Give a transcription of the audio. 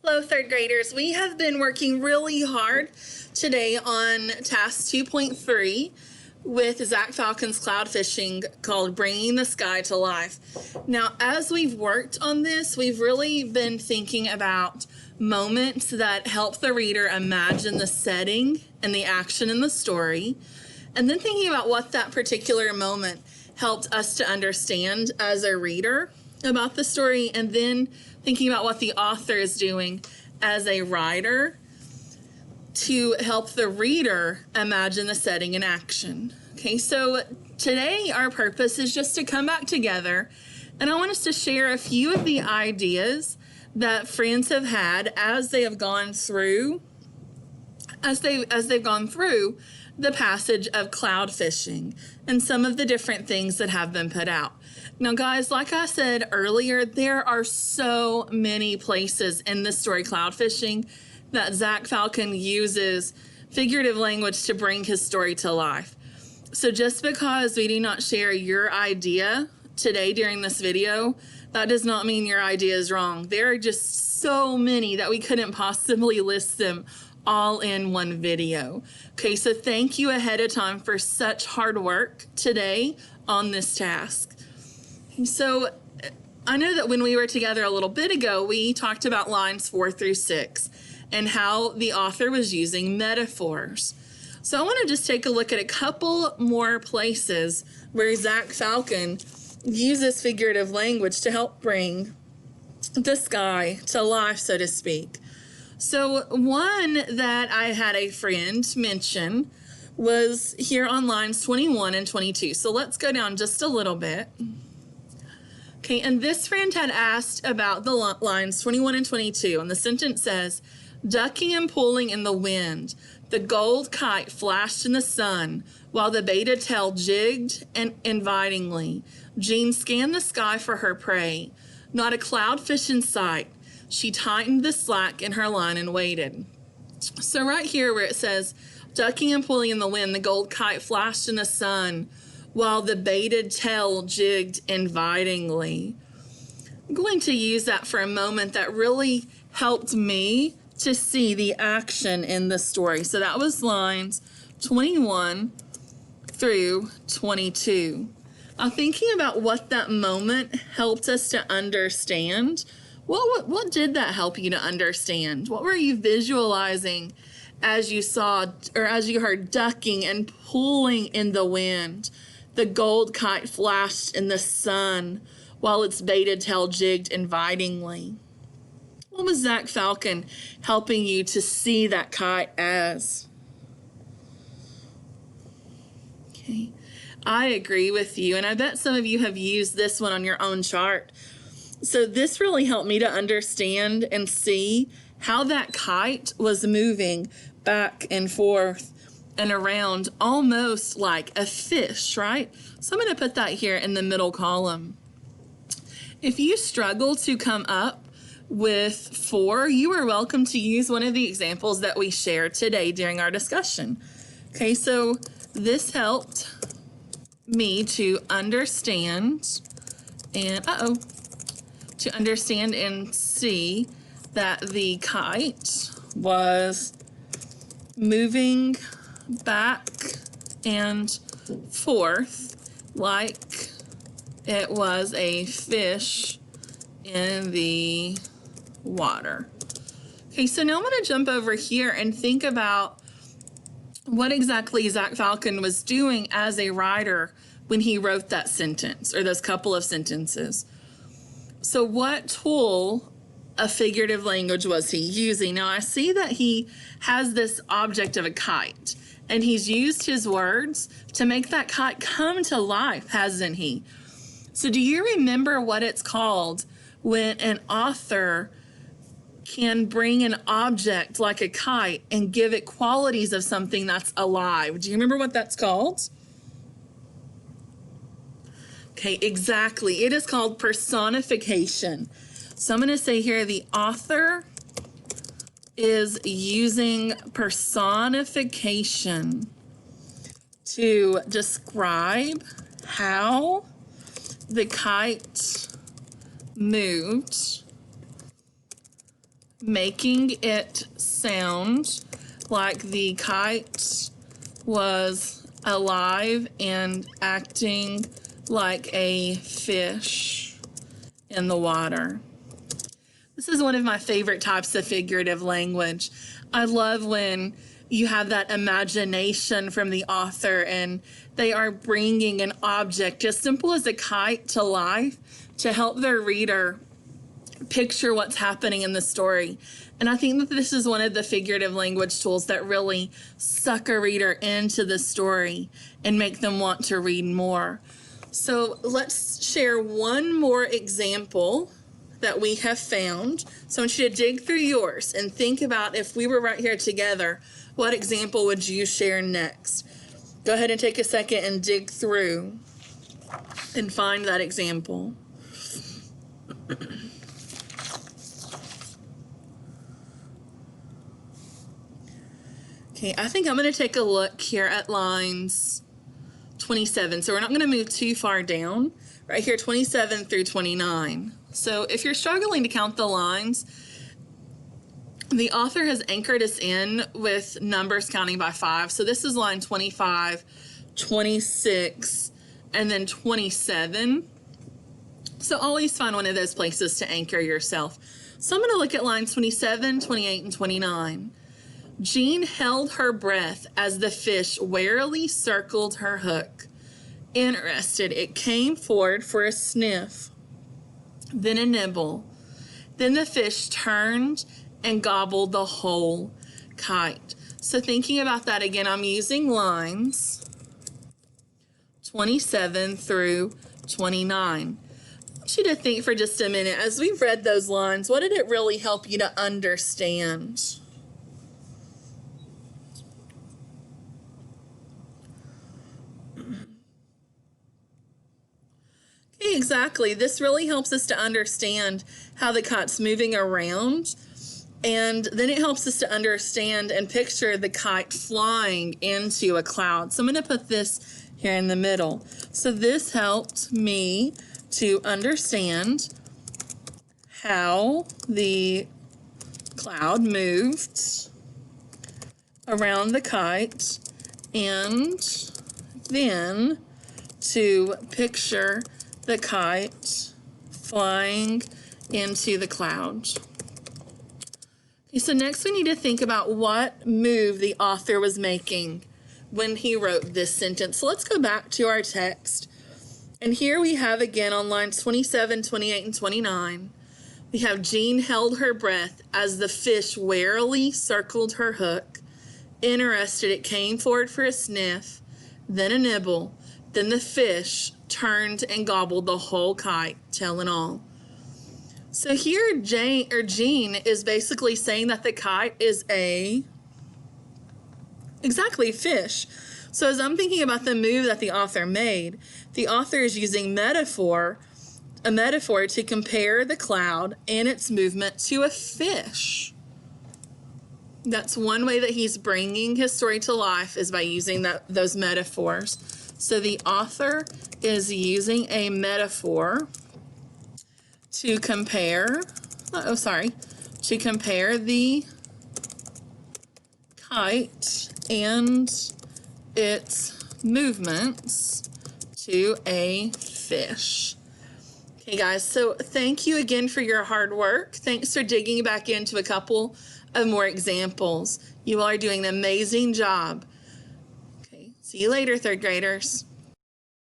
Hello, third graders. We have been working really hard today on task 2.3 with Zach Falcon's cloud fishing called Bringing the Sky to Life. Now, as we've worked on this, we've really been thinking about moments that help the reader imagine the setting and the action in the story, and then thinking about what that particular moment helped us to understand as a reader about the story, and then thinking about what the author is doing as a writer to help the reader imagine the setting and action. Okay, so today our purpose is just to come back together, and I want us to share a few of the ideas that friends have had as they have gone through they've gone through the passage of cloud fishing and some of the different things that have been put out. Now, guys, like I said earlier, there are so many places in the story Cloud Fishing that Zach Falcon uses figurative language to bring his story to life. So just because we do not share your idea today during this video, that does not mean your idea is wrong. There are just so many that we couldn't possibly list them all in one video. Okay, so thank you ahead of time for such hard work today on this task. So I know that when we were together a little bit ago, we talked about lines 4 through 6 and how the author was using metaphors. So I want to just take a look at a couple more places where Zach Falcon uses figurative language to help bring the sky to life, so to speak. So one that I had a friend mention was here on lines 21 and 22. So let's go down just a little bit. Okay, and this friend had asked about the lines 21 and 22, and the sentence says, ducking and pulling in the wind, the gold kite flashed in the sun, while the beta tail jigged and invitingly. Jean scanned the sky for her prey. Not a cloud fish in sight. She tightened the slack in her line and waited. So right here where it says, ducking and pulling in the wind, the gold kite flashed in the sun, while the baited tail jigged invitingly. I'm going to use that for a moment that really helped me to see the action in the story. So that was lines 21 through 22. Now, thinking about what that moment helped us to understand, what did that help you to understand? What were you visualizing as you saw or as you heard ducking and pulling in the wind? The gold kite flashed in the sun while its baited tail jigged invitingly. What was Zach Falcon helping you to see that kite as? Okay, I agree with you, and I bet some of you have used this one on your own chart. So this really helped me to understand and see how that kite was moving back and forth and around almost like a fish, right? So I'm going to put that here in the middle column. If you struggle to come up with 4, you are welcome to use one of the examples that we shared today during our discussion. Okay, so this helped me to understand and, to understand and see that the kite was moving back and forth like it was a fish in the water. Okay, so now I'm going to jump over here and think about what exactly Zach Falcon was doing as a writer when he wrote that sentence or those couple of sentences. So what tool of figurative language was he using? Now I see that he has this object of a kite, and he's used his words to make that kite come to life, hasn't he? So do you remember what it's called when an author can bring an object like a kite and give it qualities of something that's alive? Do you remember what that's called? Okay, exactly. It is called personification. So I'm going to say here the author is using personification to describe how the kite moved making it sound like the kite was alive and acting like a fish in the water. This is one of my favorite types of figurative language. I love when you have that imagination from the author and they are bringing an object as simple as a kite to life to help their reader picture what's happening in the story. And I think that this is one of the figurative language tools that really suck a reader into the story and make them want to read more. So let's share one more example that we have found. So I want you to dig through yours and think about, if we were right here together, what example would you share next? Go ahead and take a second and dig through and find that example. Okay, I think I'm going to take a look here at lines 27. So we're not going to move too far down. Right here, 27 through 29. So if you're struggling to count the lines, the author has anchored us in with numbers counting by 5. So this is line 25, 26, and then 27. So always find one of those places to anchor yourself. So I'm going to look at lines 27, 28, and 29. Jean held her breath as the fish warily circled her hook. Interested, it came forward for a sniff, then a nibble. Then the fish turned and gobbled the whole kite. So thinking about that again, I'm using lines 27 through 29. I want you to think for just a minute, as we've read those lines, what did it really help you to understand? Exactly. This really helps us to understand how the kite's moving around, and then it helps us to understand and picture the kite flying into a cloud. So I'm going to put this here in the middle. So this helped me to understand how the cloud moved around the kite, and then to picture the kite flying into the cloud. Okay, so next we need to think about what move the author was making when he wrote this sentence. So let's go back to our text. And here we have again on lines 27, 28, and 29, we have Jean held her breath as the fish warily circled her hook. Interested, it came forward for a sniff, then a nibble. Then the fish turned and gobbled the whole kite, tail and all. So here Jean is basically saying that the kite is exactly fish. So as I'm thinking about the move that the author made, the author is using a metaphor to compare the cloud and its movement to a fish. That's one way that he's bringing his story to life, is by using those metaphors. So the author is using a metaphor to compare the kite and its movements to a fish. Okay, guys, so thank you again for your hard work. Thanks for digging back into a couple of more examples. You all are doing an amazing job. Okay, see you later, third graders.